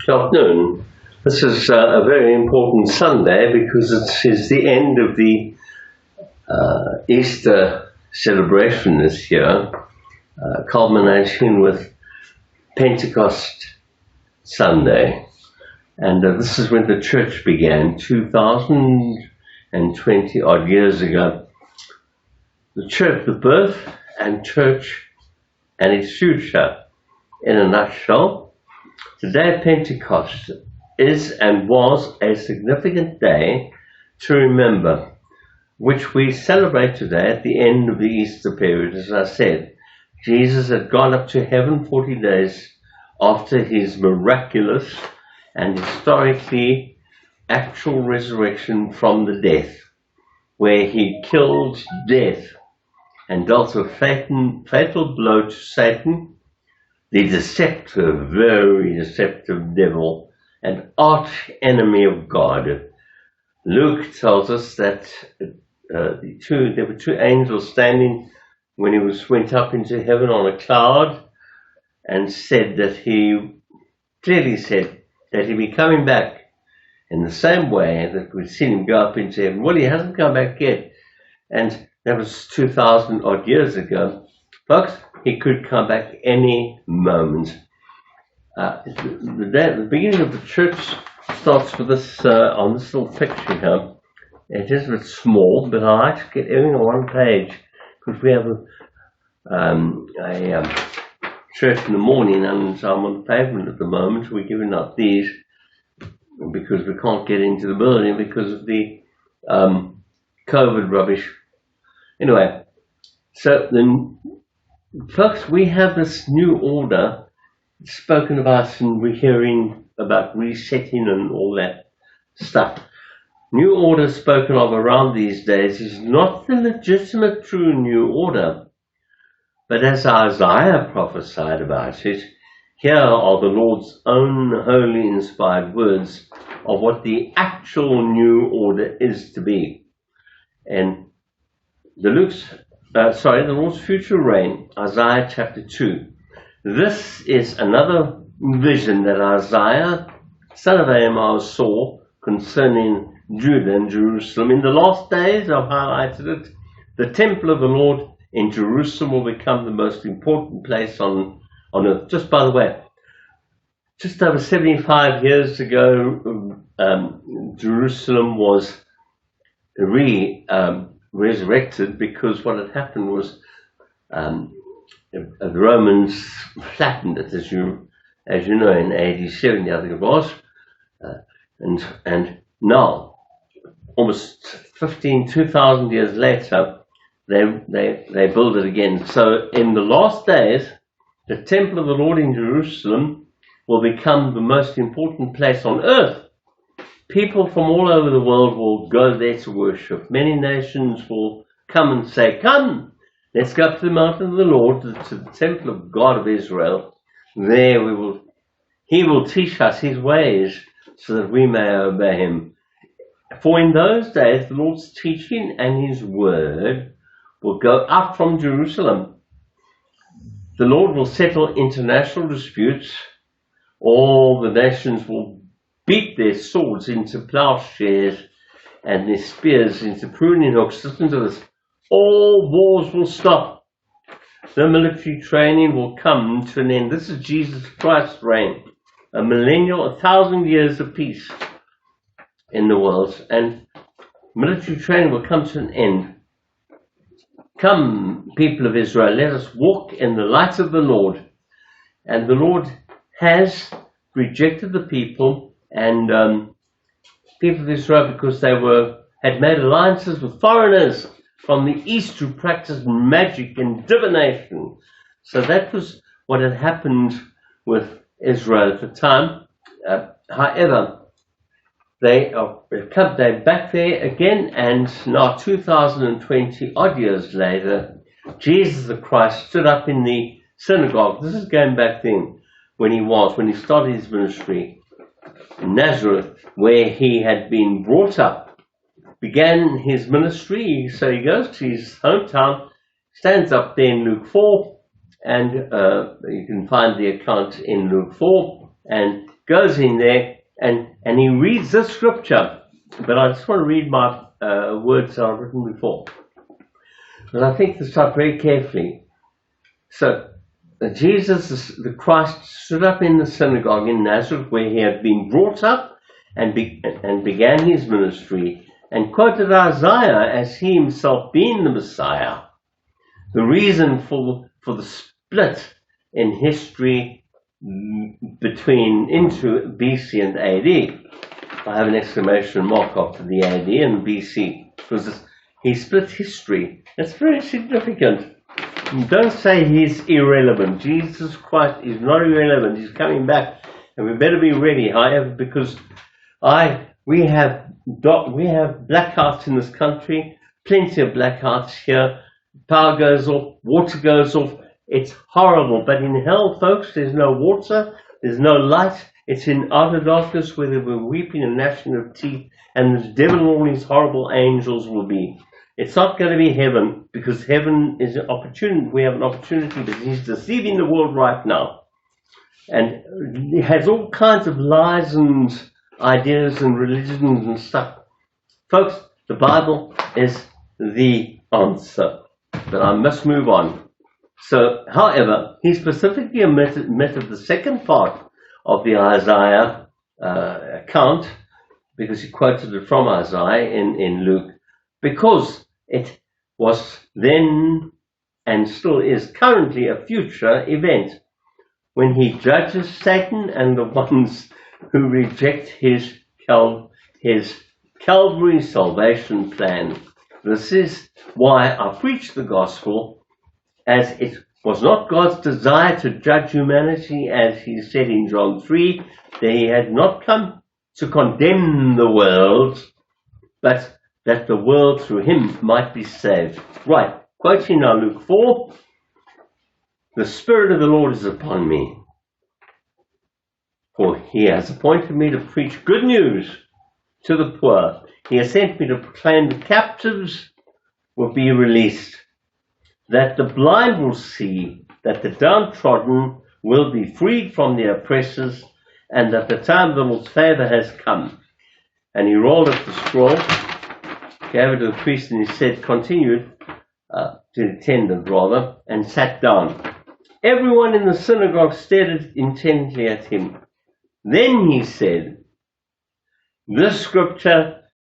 Good afternoon. This is a very important Sunday because it is the end of the Easter celebration this year, culminating with Pentecost Sunday. And this is when the church began, 2020 odd years ago. The church, the birth and church and its future in a nutshell. Today, Pentecost is and was a significant day to remember, which we celebrate today at the end of the Easter period. As I said, Jesus had gone up to heaven 40 days after his miraculous and historically actual resurrection from the death, where he killed death and dealt a fatal blow to Satan, the deceptive, very deceptive devil, and arch enemy of God. Luke tells us that there were two angels standing when he went up into heaven on a cloud, and clearly said that he'd be coming back in the same way that we've seen him go up into heaven. Well, he hasn't come back yet, and that was 2,000 odd years ago. Folks, he could come back any moment. The beginning of the church starts with this on this little picture here. It is a bit small, but I like to get everything on one page because we have a church in the morning, and I'm on the pavement at the moment. We're giving out these because we can't get into the building because of the COVID rubbish. Anyway, so then, folks, we have this new order spoken about, and we're hearing about resetting and all that stuff. New order spoken of around these days is not the legitimate true new order, but as Isaiah prophesied about it, here are the Lord's own holy inspired words of what the actual new order is to be. And the Lord's future reign, Isaiah chapter 2. This is another vision that Isaiah, son of Amos, saw concerning Judah and Jerusalem. In the last days, I've highlighted it, the temple of the Lord in Jerusalem will become the most important place on earth. Just by the way, just over 75 years ago, Jerusalem was resurrected because what had happened was the Romans flattened it, as you know, in AD 70, I think it was, and now, almost 2,000 years later, they build it again. So in the last days, the temple of the Lord in Jerusalem will become the most important place on earth. People from all over the world will go there to worship. Many nations will come and say, "Come, let's go up to the mountain of the Lord, to the temple of God of Israel. There he will teach us his ways so that we may obey him." For in those days, the Lord's teaching and his word will go out from Jerusalem. The Lord will settle international disputes. All the nations will beat their swords into plowshares and their spears into pruning hooks. Listen to this. All wars will stop. The military training will come to an end. This is Jesus Christ's reign. A millennial, 1,000 years of peace in the world. And military training will come to an end. Come, people of Israel, let us walk in the light of the Lord. And the Lord has rejected the people and people of Israel because they had made alliances with foreigners from the east who practiced magic and divination. So that was what had happened with Israel at the time. However, they're back there again, and now 2020 odd years later, Jesus the Christ stood up in the synagogue. This is going back then when he started his ministry in Nazareth, where he had been brought up, began his ministry. So he goes to his hometown, stands up there in Luke 4, and you can find the account in Luke 4, and goes in there and he reads this scripture. But I just want to read my words I've written before, because I think this up very carefully. So Jesus, the Christ, stood up in the synagogue in Nazareth, where he had been brought up, and began his ministry, and quoted Isaiah as he himself being the Messiah. The reason for the split in history into BC and AD. I have an exclamation mark after the AD and BC, because he split history. That's very significant. Don't say he's irrelevant. Jesus Christ is not irrelevant. He's coming back, and we better be ready. However, because we have blackouts in this country, plenty of blackouts here. Power goes off, water goes off. It's horrible. But in hell, folks, there's no water, there's no light. It's in outer darkness where they were weeping and gnashing of teeth, and the devil and all these horrible angels will be. It's not going to be heaven, because heaven is an opportunity. We have an opportunity, but he's deceiving the world right now. And he has all kinds of lies and ideas and religions and stuff. Folks, the Bible is the answer. But I must move on. So, however, he specifically omitted the second part of the Isaiah account, because he quoted it from Isaiah in Luke, because it was then and still is currently a future event when he judges Satan and the ones who reject his Calvary salvation plan. This is why I preach the gospel, as it was not God's desire to judge humanity, as he said in John 3, that he had not come to condemn the world, but that the world through him might be saved. Right, quoting now Luke 4, the Spirit of the Lord is upon me, for he has appointed me to preach good news to the poor. He has sent me to proclaim the captives will be released, that the blind will see, that the downtrodden will be freed from their oppressors, and that the time of the Lord's favor has come. And he rolled up the scroll, gave it to the priest, and he said, continued, to the attendant rather, and sat down. Everyone in the synagogue stared intently at him. Then he said, this scripture